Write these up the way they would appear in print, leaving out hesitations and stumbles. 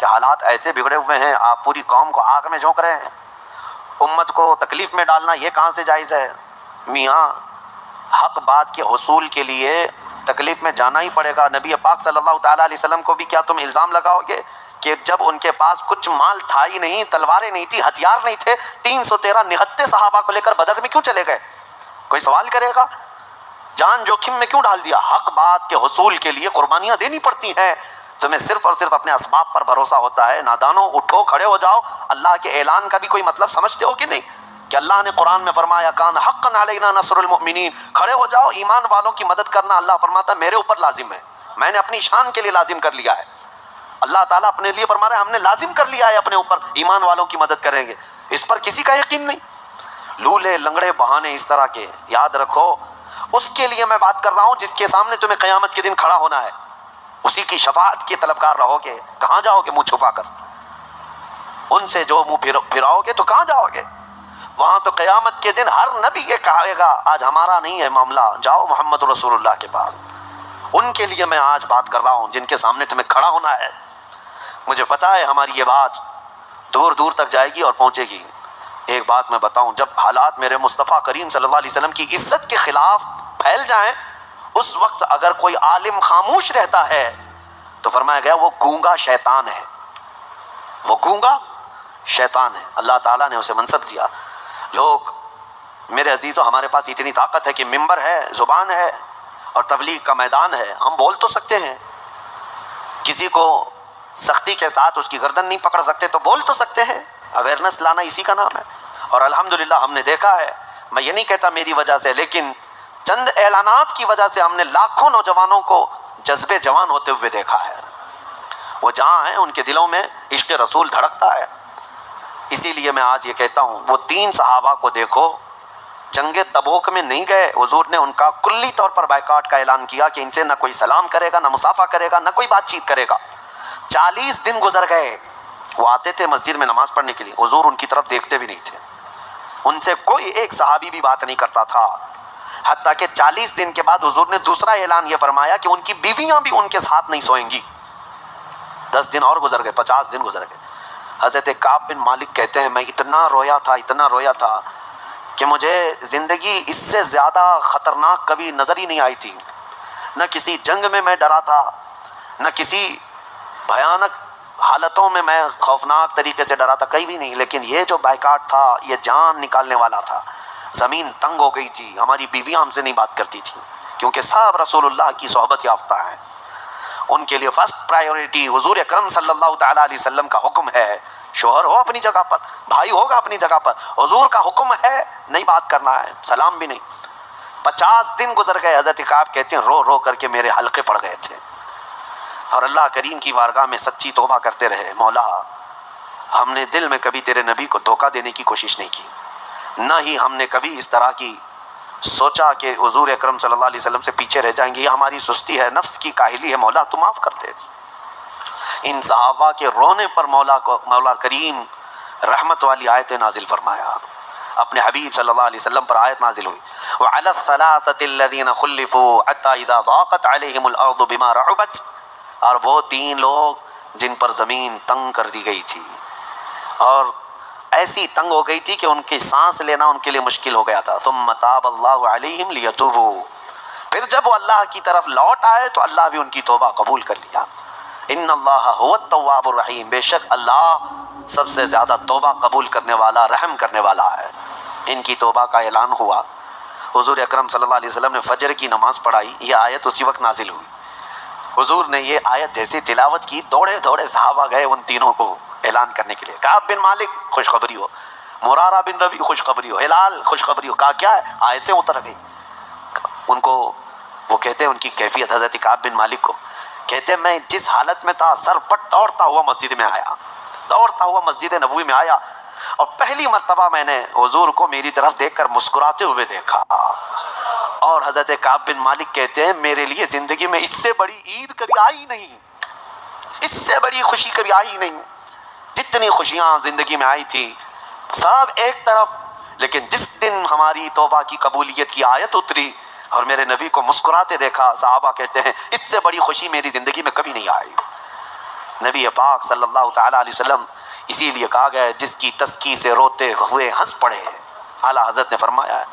کہ حالات ایسے بگڑے ہوئے ہیں، آپ پوری قوم کو آگ میں جھونک رہے ہیں، امت کو تکلیف میں ڈالنا یہ کہاں سے جائز ہے؟ میاں حق بات کے حصول کے لیے تکلیف میں جانا ہی پڑے گا۔ نبی پاک صلی اللہ تعالیٰ علیہ وسلم کو بھی کیا تم الزام لگاؤ گے کہ جب ان کے پاس کچھ مال تھا ہی نہیں، تلواریں نہیں تھی، ہتھیار نہیں تھے، 313 نہتے صحابہ کو لے کر بدر میں کیوں چلے گئے؟ کوئی سوال کرے گا؟ جان جوخم میں کیوں ڈال دیا؟ حق بات کے حصول کے لیے قربانیاں دینی پڑتی ہیں۔ تمہیں صرف اور صرف اپنے اسباب پر بھروسہ ہوتا ہے۔ نادانو اٹھو، کھڑے ہو جاؤ۔ اللہ کے اعلان کا بھی کوئی مطلب سمجھتے ہو کہ نہیں؟ کہ اللہ نے قرآن میں فرمایا کان حقا علینا نصر المؤمنین، کھڑے ہو جاؤ، ایمان والوں کی مدد کرنا اللہ فرماتا ہے میرے اوپر لازم ہے، میں نے اپنی شان کے لیے لازم کر لیا ہے۔ اللہ تعالیٰ اپنے لیے فرما رہے ہیں ہم نے لازم کر لیا ہے اپنے اوپر، ایمان والوں کی مدد کریں گے، اس پر کسی کا یقین نہیں۔ لولے لنگڑے بہانے اس طرح کے یاد رکھو، اس کے لیے میں بات کر رہا ہوں جس کے سامنے تمہیں قیامت کے دن کھڑا ہونا ہے، اسی کی شفاعت کے طلبگار رہو گے۔ کہاں جاؤ گے منہ چھپا کر؟ ان سے جو منہ پھراؤ گے تو کہاں جاؤ گے؟ وہاں تو قیامت کے دن ہر نبی یہ کہے گا آج ہمارا نہیں ہے معاملہ، جاؤ محمد رسول اللہ کے پاس۔ ان کے لیے میں آج بات کر رہا ہوں جن کے سامنے تمہیں کھڑا ہونا ہے۔ مجھے پتا ہے ہماری یہ بات دور دور تک جائے گی اور پہنچے گی۔ ایک بات میں بتاؤں، جب حالات میرے مصطفیٰ کریم صلی اللہ علیہ وسلم کی عزت کے خلاف پھیل جائیں، اس وقت اگر کوئی عالم خاموش رہتا ہے تو فرمایا گیا وہ گونگا شیطان ہے، وہ گونگا شیطان ہے۔ اللہ تعالیٰ نے اسے منصب دیا۔ لوگ میرے عزیزوں، ہمارے پاس اتنی طاقت ہے کہ ممبر ہے، زبان ہے اور تبلیغ کا میدان ہے، ہم بول تو سکتے ہیں، کسی کو سختی کے ساتھ اس کی گردن نہیں پکڑ سکتے تو بول تو سکتے ہیں۔ اویئرنس لانا اسی کا نام ہے، اور الحمدللہ ہم نے دیکھا ہے، میں یہ نہیں کہتا میری وجہ سے، لیکن چند اعلانات کی وجہ سے ہم نے لاکھوں نوجوانوں کو جذبے جوان ہوتے ہوئے دیکھا ہے۔ وہ جہاں ہیں ان کے دلوں میں عشق رسول دھڑکتا ہے۔ اسی لیے میں آج یہ کہتا ہوں، وہ 3 صحابہ کو دیکھو، جنگ تبوک میں نہیں گئے، حضور نے ان کا کلی طور پر بائیکاٹ کا اعلان کیا کہ ان سے نہ کوئی سلام کرے گا، نہ مصافحہ کرے گا، نہ کوئی بات چیت کرے گا۔ 40 دن گزر گئے، وہ آتے تھے مسجد میں نماز پڑھنے کے لیے، حضور ان کی طرف دیکھتے بھی نہیں تھے، ان سے کوئی ایک صحابی بھی بات نہیں کرتا تھا، حتیٰ کہ 40 دن کے بعد حضور نے دوسرا اعلان یہ فرمایا کہ ان کی بیویاں بھی ان کے ساتھ نہیں سوئیں گی۔ 10 دن اور گزر گئے، 50 دن گزر گئے۔ حضرت کعب بن مالک کہتے ہیں میں اتنا رویا تھا کہ مجھے زندگی اس سے زیادہ خطرناک کبھی نظر ہی نہیں آئی تھی۔ نہ کسی جنگ میں میں ڈرا تھا، نہ کسی بھیانک حالتوں میں میں خوفناک طریقے سے ڈرا تھا، کہیں بھی نہیں، لیکن یہ جو بائیکاٹ تھا یہ جان نکالنے والا تھا۔ زمین تنگ ہو گئی تھی، ہماری بیویاں ہم سے نہیں بات کرتی تھیں کیونکہ سب رسول اللہ کی صحبت یافتہ ہیں۔ ان کے لیے فرسٹ پرائیورٹی حضور اکرم صلی اللہ تعالیٰ علیہ وسلم کا حکم ہے۔ شوہر ہو اپنی جگہ پر، بھائی ہوگا اپنی جگہ پر، حضور کا حکم ہے نہیں بات کرنا ہے، سلام بھی نہیں۔ 50 دن گزر گئے، حضرت کعب کہتے ہیں رو رو کر کے میرے حلقے پڑ گئے تھے، اور اللہ کریم کی بارگاہ میں سچی توبہ کرتے رہے، مولا ہم نے دل میں کبھی تیرے نبی کو دھوکہ دینے کی کوشش نہیں کی، نہ ہی ہم نے کبھی اس طرح کی سوچا کہ حضور اکرم صلی اللہ علیہ وسلم سے پیچھے رہ جائیں گے، یہ ہماری سستی ہے، نفس کی کاہلی ہے، مولا تو معاف کر دے۔ ان صحابہ کے رونے پر مولا کریم رحمت والی آیت نازل فرمایا، اپنے حبیب صلی اللہ علیہ وسلم پر آیت نازل ہوئی، وعلی الثلاثة الذین خلفوا حتی اذا ضاقت علیہم الارض بما رحبت، اور وہ 3 لوگ جن پر زمین تنگ کر دی گئی تھی اور ایسی تنگ ہو گئی تھی کہ ان کی سانس لینا ان کے لیے مشکل ہو گیا تھا، ثم تاب اللہ علیہم لیتوبوا، پھر جب وہ اللہ کی طرف لوٹ آئے تو اللہ بھی ان کی توبہ قبول کر لیا۔ ان اللہ هو التواب الرحیم، بے شک اللہ سب سے زیادہ توبہ قبول کرنے والا، رحم کرنے والا ہے۔ ان کی توبہ کا اعلان ہوا، حضور اکرم صلی اللہ علیہ وسلم نے فجر کی نماز پڑھائی، یہ آیت اسی وقت نازل ہوئی۔ حضور نے یہ آیت جیسے تلاوت کی، دوڑے دوڑے صحابہ گئے ان تینوں کو اعلان کرنے کے لیے، کعب بن مالک خوشخبری ہو، مرارہ بن ربی خوشخبری ہو، ہلال خوشخبری ہو، کہا کیا ہے؟ آیتیں اتر گئی۔ ان کو وہ کہتے ہیں ان کی کیفیت، حضرت کعب بن مالک کو کہتے ہیں میں جس حالت میں تھا سر پٹ دوڑتا ہوا مسجد میں آیا، دوڑتا ہوا مسجد نبوی میں آیا، اور پہلی مرتبہ میں نے حضور کو میری طرف دیکھ کر مسکراتے ہوئے دیکھا۔ اور حضرت کعب بن مالک کہتے ہیں میرے لیے زندگی میں اس سے بڑی عید کبھی آئی نہیں، اس سے بڑی خوشی کبھی آئی نہیں، جتنی خوشیاں زندگی میں آئی تھی سب ایک طرف، لیکن جس دن ہماری توبہ کی قبولیت کی آیت اتری اور میرے نبی کو مسکراتے دیکھا، صحابہ کہتے ہیں اس سے بڑی خوشی میری زندگی میں کبھی نہیں آئی۔ نبی پاک صلی اللہ تعالیٰ علیہ وسلم اسی لیے کہا گیا ہے جس کی تسکی سے روتے ہوئے ہنس پڑے، اعلیٰ حضرت نے فرمایا ہے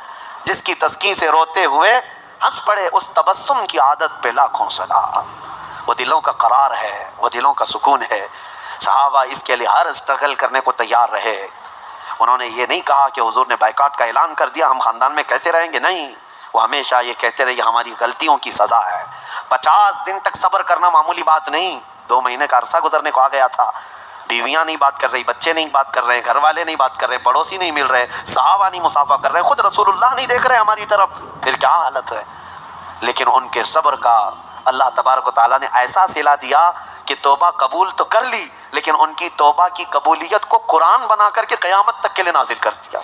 جس کی تسکی سے روتے ہوئے ہنس پڑے اس تبسم کی عادت پہ لاکھوں سلام، وہ دلوں کا قرار ہے، وہ دلوں کا سکون ہے۔ صحابہ اس کے لیے ہر اسٹرگل کرنے کو تیار رہے۔ انہوں نے یہ نہیں کہا کہ حضور نے بائیکاٹ کا اعلان کر دیا ہم خاندان میں کیسے رہیں گے، نہیں، وہ ہمیشہ یہ کہتے رہے یہ ہماری غلطیوں کی سزا ہے۔ 50 دن تک صبر کرنا معمولی بات نہیں، 2 مہینے کا عرصہ گزرنے کو آ گیا تھا، بیویاں نہیں بات کر رہی، بچے نہیں بات کر رہے، گھر والے نہیں بات کر رہے، پڑوسی نہیں مل رہے، صحابہ نہیں مصافحہ کر رہے، خود رسول اللہ نہیں دیکھ رہے ہماری طرف، پھر کیا حالت ہے؟ لیکن ان کے صبر کا اللہ تبارک و تعالیٰ نے ایسا صلہ دیا کہ توبہ قبول تو کر لی، لیکن ان کی توبہ کی قبولیت کو قرآن بنا کر کے قیامت تک کے لیے نازل کر دیا۔